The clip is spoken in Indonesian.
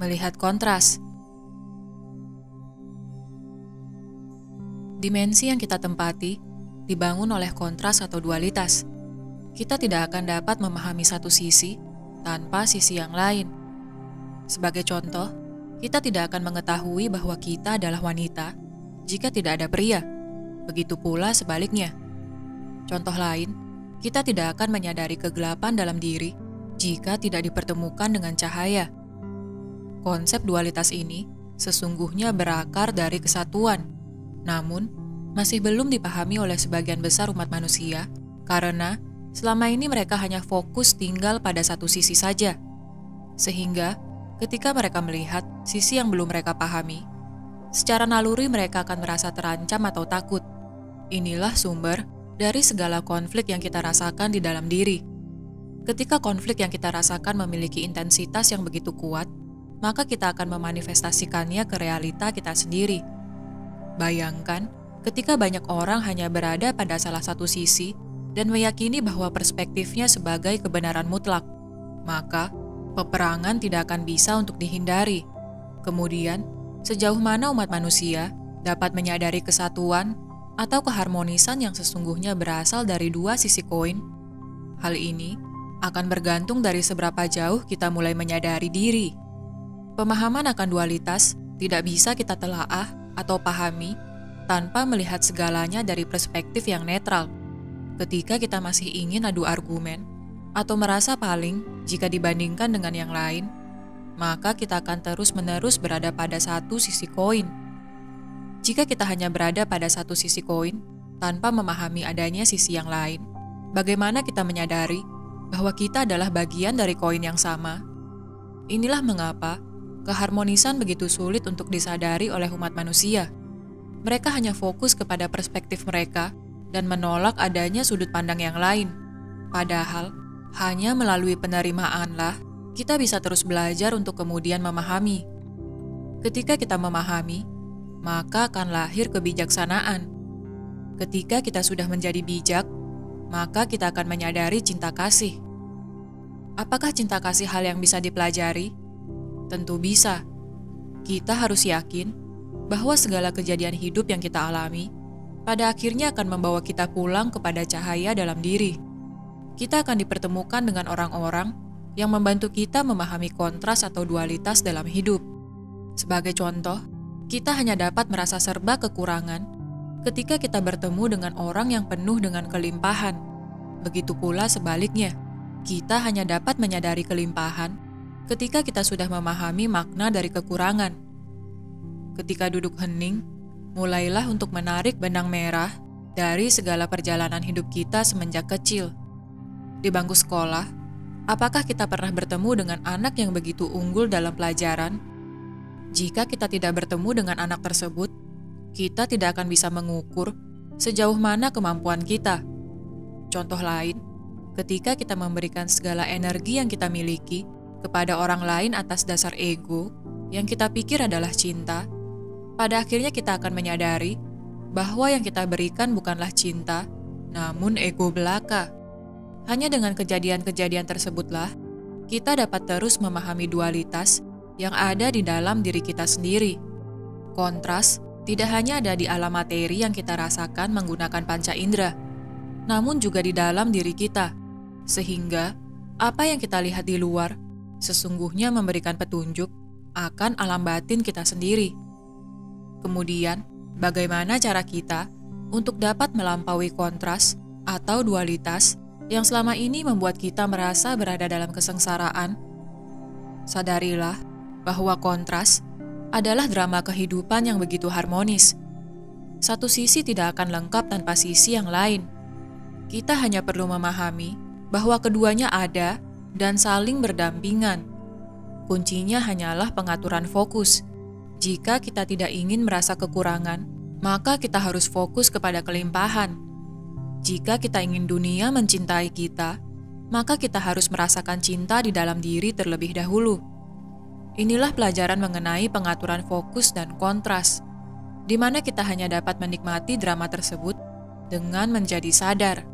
melihat kontras. Dimensi yang kita tempati dibangun oleh kontras atau dualitas. Kita tidak akan dapat memahami satu sisi tanpa sisi yang lain. Sebagai contoh, kita tidak akan mengetahui bahwa kita adalah wanita jika tidak ada pria. Begitu pula sebaliknya. Contoh lain, kita tidak akan menyadari kegelapan dalam diri jika tidak dipertemukan dengan cahaya. Konsep dualitas ini sesungguhnya berakar dari kesatuan, namun masih belum dipahami oleh sebagian besar umat manusia karena selama ini mereka hanya fokus tinggal pada satu sisi saja. Sehingga ketika mereka melihat sisi yang belum mereka pahami, secara naluri mereka akan merasa terancam atau takut. Inilah sumber dari segala konflik yang kita rasakan di dalam diri. Ketika konflik yang kita rasakan memiliki intensitas yang begitu kuat, maka kita akan memanifestasikannya ke realita kita sendiri. Bayangkan, ketika banyak orang hanya berada pada salah satu sisi dan meyakini bahwa perspektifnya sebagai kebenaran mutlak, maka peperangan tidak akan bisa untuk dihindari. Kemudian, sejauh mana umat manusia dapat menyadari kesatuan atau keharmonisan yang sesungguhnya berasal dari dua sisi koin? Hal ini akan bergantung dari seberapa jauh kita mulai menyadari diri. Pemahaman akan dualitas tidak bisa kita telaah atau pahami tanpa melihat segalanya dari perspektif yang netral. Ketika kita masih ingin adu argumen atau merasa paling jika dibandingkan dengan yang lain, maka kita akan terus-menerus berada pada satu sisi koin. Jika kita hanya berada pada satu sisi koin tanpa memahami adanya sisi yang lain, bagaimana kita menyadari bahwa kita adalah bagian dari koin yang sama? Inilah mengapa keharmonisan begitu sulit untuk disadari oleh umat manusia. Mereka hanya fokus kepada perspektif mereka dan menolak adanya sudut pandang yang lain. Padahal, hanya melalui penerimaanlah kita bisa terus belajar untuk kemudian memahami. Ketika kita memahami, maka akan lahir kebijaksanaan. Ketika kita sudah menjadi bijak, maka kita akan menyadari cinta kasih. Apakah cinta kasih hal yang bisa dipelajari? Tentu bisa. Kita harus yakin bahwa segala kejadian hidup yang kita alami pada akhirnya akan membawa kita pulang kepada cahaya dalam diri. Kita akan dipertemukan dengan orang-orang yang membantu kita memahami kontras atau dualitas dalam hidup. Sebagai contoh, kita hanya dapat merasa serba kekurangan ketika kita bertemu dengan orang yang penuh dengan kelimpahan. Begitu pula sebaliknya, kita hanya dapat menyadari kelimpahan ketika kita sudah memahami makna dari kekurangan. Ketika duduk hening, mulailah untuk menarik benang merah dari segala perjalanan hidup kita semenjak kecil. Di bangku sekolah, apakah kita pernah bertemu dengan anak yang begitu unggul dalam pelajaran? Jika kita tidak bertemu dengan anak tersebut, kita tidak akan bisa mengukur sejauh mana kemampuan kita. Contoh lain, ketika kita memberikan segala energi yang kita miliki kepada orang lain atas dasar ego yang kita pikir adalah cinta, pada akhirnya kita akan menyadari bahwa yang kita berikan bukanlah cinta, namun ego belaka. Hanya dengan kejadian-kejadian tersebutlah, kita dapat terus memahami dualitas yang ada di dalam diri kita sendiri. Kontras tidak hanya ada di alam materi yang kita rasakan menggunakan panca indera, namun juga di dalam diri kita. Sehingga, apa yang kita lihat di luar sesungguhnya memberikan petunjuk akan alam batin kita sendiri. Kemudian, bagaimana cara kita untuk dapat melampaui kontras atau dualitas yang selama ini membuat kita merasa berada dalam kesengsaraan? Sadarilah bahwa kontras adalah drama kehidupan yang begitu harmonis. Satu sisi tidak akan lengkap tanpa sisi yang lain. Kita hanya perlu memahami bahwa keduanya ada dan saling berdampingan. Kuncinya hanyalah pengaturan fokus. Jika kita tidak ingin merasa kekurangan, maka kita harus fokus kepada kelimpahan. Jika kita ingin dunia mencintai kita, maka kita harus merasakan cinta di dalam diri terlebih dahulu. Inilah pelajaran mengenai pengaturan fokus dan kontras, di mana kita hanya dapat menikmati drama tersebut dengan menjadi sadar.